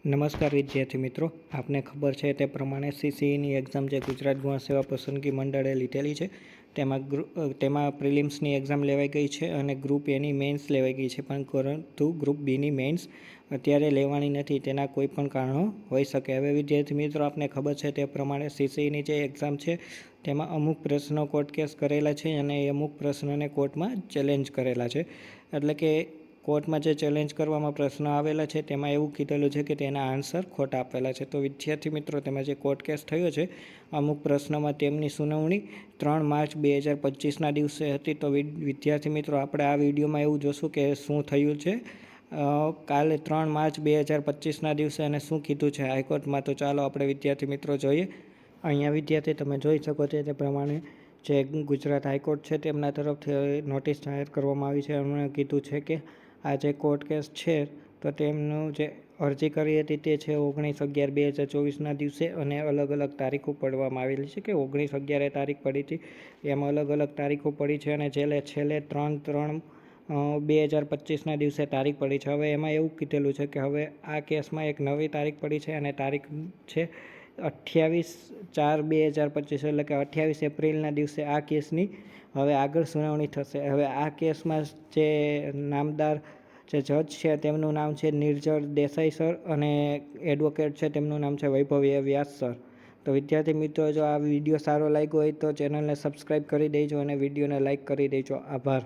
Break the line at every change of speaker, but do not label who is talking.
નમસ્કાર વિદ્યાર્થી મિત્રો, આપને ખબર છે તે પ્રમાણે સીસીઈની એક્ઝામ જે ગુજરાત ગૌણ સેવા પસંદગી મંડળે લીધેલી છે તેમાં પ્રિલિમ્સની એક્ઝામ લેવાઈ ગઈ છે અને ગ્રુપ એની મેન્સ લેવાઈ ગઈ છે, પણ પરંતુ ગ્રુપ બીની મેન્સ અત્યારે લેવાની નથી. તેના કોઈ પણ કારણો હોઈ શકે. હવે વિદ્યાર્થી મિત્રો, આપને ખબર છે તે પ્રમાણે સીસીઈની જે એક્ઝામ છે તેમાં અમુક પ્રશ્નો કોર્ટ કેસ કરેલા છે અને એ અમુક પ્રશ્નોને કોર્ટમાં ચેલેન્જ કરેલા છે. એટલે કે કોર્ટમાં જે ચેલેન્જ કરવામાં પ્રશ્નો આવેલા છે તેમાં એવું કીધેલું છે કે તેના આન્સર ખોટા આપેલા છે. તો વિદ્યાર્થી મિત્રો, તેમાં જે કોર્ટ કેસ થયો છે અમુક પ્રશ્નોમાં તેમની સુનાવણી 3 માર્ચ 2025ના દિવસે હતી. તો વિદ્યાર્થી મિત્રો, આપણે આ વિડીયોમાં એવું જોશું કે શું થયું છે કાલે 3 માર્ચ 2025ના દિવસે અને શું કીધું છે હાઈકોર્ટમાં. તો ચાલો આપણે વિદ્યાર્થી મિત્રો જોઈએ. અહીંયા વિદ્યાર્થી તમે જોઈ શકો છો તે પ્રમાણે જે ગુજરાત હાઈકોર્ટ છે તેમના તરફથી નોટિસ જાહેર કરવામાં આવી છે. એમણે કીધું છે કે આ જે કોર્ટ કેસ છે તો તેમનું જે અરજી કરી હતી તે છે 19/11/2024ના દિવસે અને અલગ અલગ તારીખો પડવામાં આવેલી છે કે 19/11 તારીખ પડી હતી, એમાં અલગ અલગ તારીખો પડી છે અને છેલ્લે 3/3/2025ના દિવસે તારીખ પડી છે. હવે એમાં એવું કીધેલું છે કે હવે આ કેસમાં એક નવી તારીખ પડી છે અને તારીખ છે 28/4/2025, એટલે કે 28 એપ્રિલના દિવસે આ કેસની હવે આગળ સુનાવણી થશે. હવે આ કેસમાં જે નામદાર જે જજ છે તેમનું નામ છે નિર્જર દેસાઈ સર અને એડવોકેટ છે તેમનું નામ છે વૈભવ વ્યાસ સર. તો વિદ્યાર્થી મિત્રો, જો આ વિડીયો સારો લાગ્યો હોય તો ચેનલને સબસ્ક્રાઈબ કરી દેજો અને વિડીયોને લાઇક કરી દેજો. આભાર.